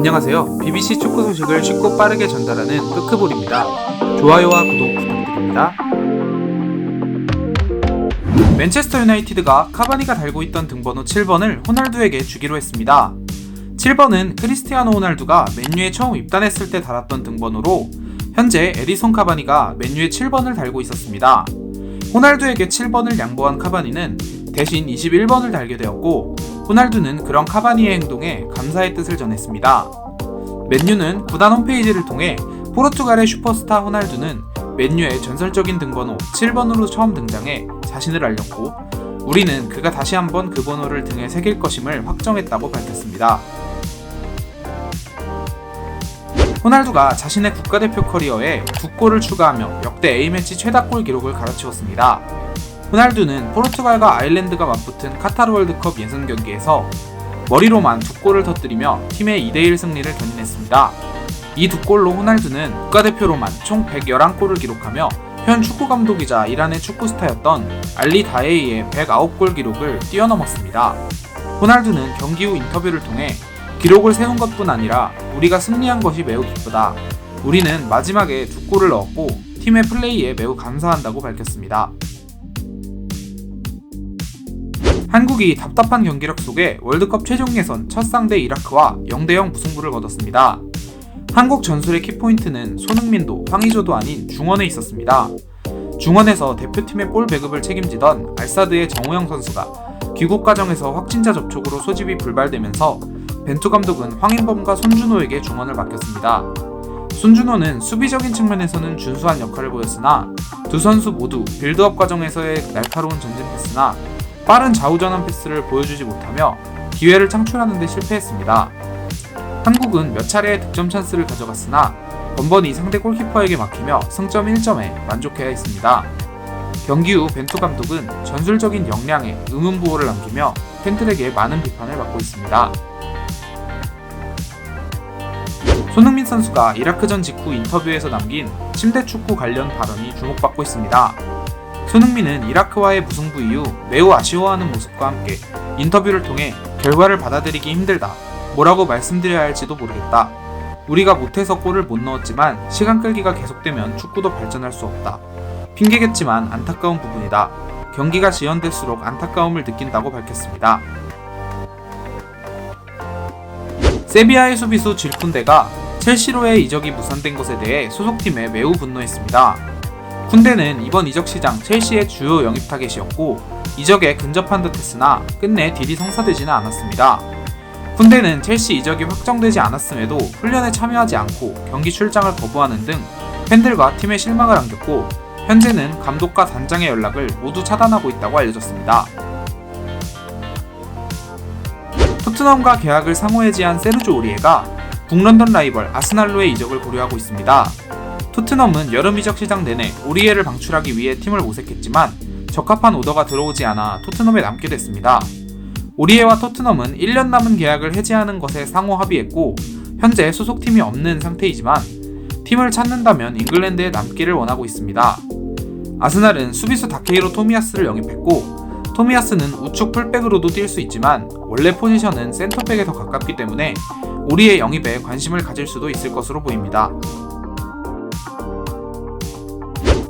안녕하세요. BBC 축구 소식을 쉽고 빠르게 전달하는 끄크볼입니다. 좋아요와 구독 부탁드립니다. 맨체스터 유나이티드가 카바니가 달고 있던 등번호 7번을 호날두에게 주기로 했습니다. 7번은 크리스티아노 호날두가 맨유에 처음 입단했을 때 달았던 등번호로 현재 에디손 카바니가 맨유에 7번을 달고 있었습니다. 호날두에게 7번을 양보한 카바니는 대신 21번을 달게 되었고 호날두는 그런 카바니의 행동에 감사의 뜻을 전했습니다. 맨유는 구단 홈페이지를 통해 포르투갈의 슈퍼스타 호날두는 맨유의 전설적인 등번호 7번으로 처음 등장해 자신을 알렸고 우리는 그가 다시 한번 그 번호를 등에 새길 것임을 확정했다고 밝혔습니다. 호날두가 자신의 국가대표 커리어에 2골을 추가하며 역대 A매치 최다골 기록을 갈아치웠습니다. 호날두는 포르투갈과 아일랜드가 맞붙은 카타르 월드컵 예선 경기에서 머리로만 2골을 터뜨리며 팀의 2대1 승리를 견인했습니다. 이 2골로 호날두는 국가대표로만 총 111골을 기록하며 현 축구감독이자 이란의 축구스타였던 알리 다에이의 109골 기록을 뛰어넘었습니다. 호날두는 경기 후 인터뷰를 통해 기록을 세운 것뿐 아니라 우리가 승리한 것이 매우 기쁘다. 우리는 마지막에 2골을 넣었고 팀의 플레이에 매우 감사한다고 밝혔습니다. 한국이 답답한 경기력 속에 월드컵 최종 예선 첫 상대 이라크와 0대0 무승부를 거뒀습니다. 한국 전술의 키포인트는 손흥민도 황의조도 아닌 중원에 있었습니다. 중원에서 대표팀의 볼 배급을 책임지던 알사드의 정우영 선수가 귀국 과정에서 확진자 접촉으로 소집이 불발되면서 벤투 감독은 황인범과 손준호에게 중원을 맡겼습니다. 손준호는 수비적인 측면에서는 준수한 역할을 보였으나 두 선수 모두 빌드업 과정에서의 날카로운 전진 패스나 빠른 좌우전환 패스를 보여주지 못하며 기회를 창출하는 데 실패했습니다. 한국은 몇 차례의 득점 찬스를 가져갔으나 번번이 상대 골키퍼에게 막히며 승점 1점에 만족해야 했습니다. 경기 후 벤투 감독은 전술적인 역량에 의문부호를 남기며 팬들에게 많은 비판을 받고 있습니다. 손흥민 선수가 이라크전 직후 인터뷰에서 남긴 침대 축구 관련 발언이 주목받고 있습니다. 손흥민은 이라크와의 무승부 이후 매우 아쉬워하는 모습과 함께 인터뷰를 통해 결과를 받아들이기 힘들다. 뭐라고 말씀드려야 할지도 모르겠다. 우리가 못해서 골을 못 넣었지만 시간 끌기가 계속되면 축구도 발전할 수 없다. 핑계겠지만 안타까운 부분이다. 경기가 지연될수록 안타까움을 느낀다고 밝혔습니다. 세비야의 수비수 질쿤데가 첼시로의 이적이 무산된 것에 대해 소속팀에 매우 분노했습니다. 쿤데는 이번 이적 시장 첼시의 주요 영입 타겟이었고 이적에 근접한 듯했으나 끝내 딜이 성사되지는 않았습니다. 쿤데는 첼시 이적이 확정되지 않았음에도 훈련에 참여하지 않고 경기 출장을 거부하는 등 팬들과 팀에 실망을 안겼고 현재는 감독과 단장의 연락을 모두 차단하고 있다고 알려졌습니다. 토트넘과 계약을 상호해지한 세르조 오리에가 북런던 라이벌 아스날로의 이적을 고려하고 있습니다. 토트넘은 여름 이적 시장 내내 오리에를 방출하기 위해 팀을 모색했지만 적합한 오더가 들어오지 않아 토트넘에 남게 됐습니다. 오리에와 토트넘은 1년 남은 계약을 해지하는 것에 상호 합의했고 현재 소속팀이 없는 상태이지만 팀을 찾는다면 잉글랜드에 남기를 원하고 있습니다. 아스날은 수비수 다케이로 토미야스를 영입했고 토미야스는 우측 풀백으로도 뛸 수 있지만 원래 포지션은 센터백에 더 가깝기 때문에 오리에 영입에 관심을 가질 수도 있을 것으로 보입니다.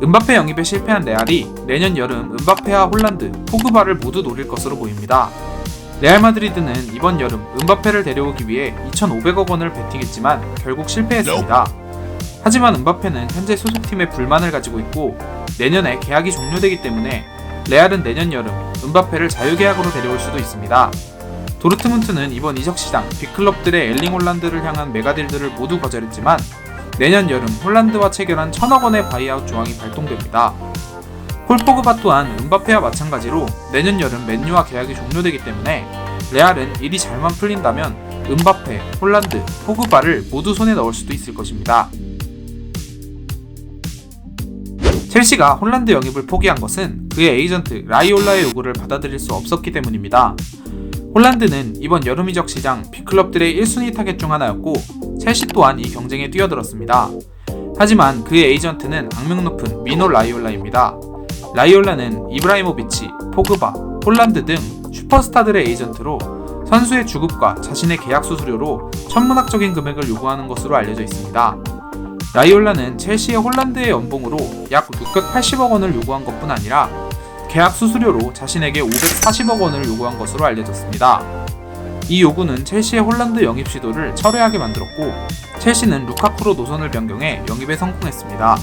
은바페 영입에 실패한 레알이 내년 여름 은바페와 홀란드, 포그바를 모두 노릴 것으로 보입니다. 레알 마드리드는 이번 여름 은바페를 데려오기 위해 2,500억 원을 베팅했지만 결국 실패했습니다. 하지만 은바페는 현재 소속팀에 불만을 가지고 있고 내년에 계약이 종료되기 때문에 레알은 내년 여름 은바페를 자유계약으로 데려올 수도 있습니다. 도르트문트는 이번 이적 시장 빅클럽들의 엘링 홀란드를 향한 메가딜들을 모두 거절했지만 내년 여름 홀란드와 체결한 1,000억 원의 바이아웃 조항이 발동됩니다. 폴 포그바 또한 은바페와 마찬가지로 내년 여름 맨유와 계약이 종료되기 때문에 레알은 일이 잘만 풀린다면 은바페, 홀란드, 포그바를 모두 손에 넣을 수도 있을 것입니다. 첼시가 홀란드 영입을 포기한 것은 그의 에이전트 라이올라의 요구를 받아들일 수 없었기 때문입니다. 홀란드는 이번 여름 이적 시장 빅클럽들의 1순위 타겟 중 하나였고 첼시 또한 이 경쟁에 뛰어들었습니다. 하지만 그의 에이전트는 악명 높은 미노 라이올라입니다. 라이올라는 이브라이모비치, 포그바, 홀란드 등 슈퍼스타들의 에이전트로 선수의 주급과 자신의 계약 수수료로 천문학적인 금액을 요구하는 것으로 알려져 있습니다. 라이올라는 첼시의 홀란드의 연봉으로 약 680억 원을 요구한 것뿐 아니라 계약 수수료로 자신에게 540억 원을 요구한 것으로 알려졌습니다. 이 요구는 첼시의 홀란드 영입 시도를 철회하게 만들었고 첼시는 루카쿠로 노선을 변경해 영입에 성공했습니다.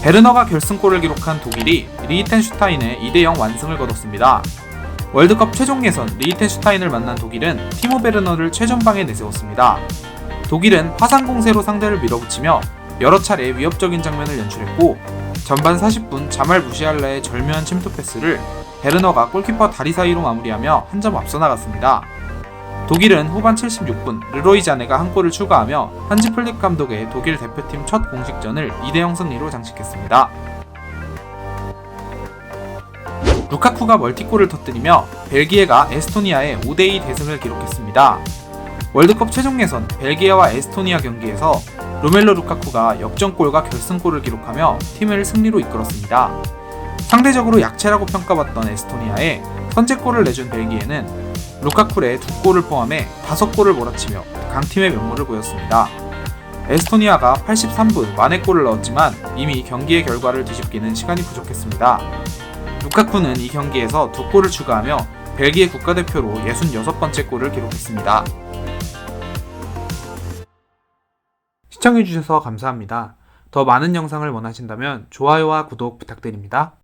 베르너가 결승골을 기록한 독일이 리히텐슈타인의 2대0 완승을 거뒀습니다. 월드컵 최종 예선 리히텐슈타인을 만난 독일은 티모 베르너를 최전방에 내세웠습니다. 독일은 화상 공세로 상대를 밀어붙이며 여러 차례 위협적인 장면을 연출했고 전반 40분 자말 무시알라의 절묘한 침투 패스를 베르너가 골키퍼 다리 사이로 마무리하며 한 점 앞서 나갔습니다. 독일은 후반 76분 르로이 자네가 한 골을 추가하며 한지 플릭 감독의 독일 대표팀 첫 공식전을 2대0 승리로 장식했습니다. 루카쿠가 멀티골을 터뜨리며 벨기에가 에스토니아에 5대2 대승을 기록했습니다. 월드컵 최종 예선 벨기에와 에스토니아 경기에서 로멜로 루카쿠가 역전골과 결승골을 기록하며 팀을 승리로 이끌었습니다. 상대적으로 약체라고 평가받던 에스토니아에 선제골을 내준 벨기에는 루카쿠의 2골을 포함해 5골을 몰아치며 강팀의 면모를 보였습니다. 에스토니아가 83분 만회골을 넣었지만 이미 경기의 결과를 뒤집기는 시간이 부족했습니다. 루카쿠는 이 경기에서 2골을 추가하며 벨기에 국가대표로 66번째 골을 기록했습니다. 시청해주셔서 감사합니다. 더 많은 영상을 원하신다면 좋아요와 구독 부탁드립니다.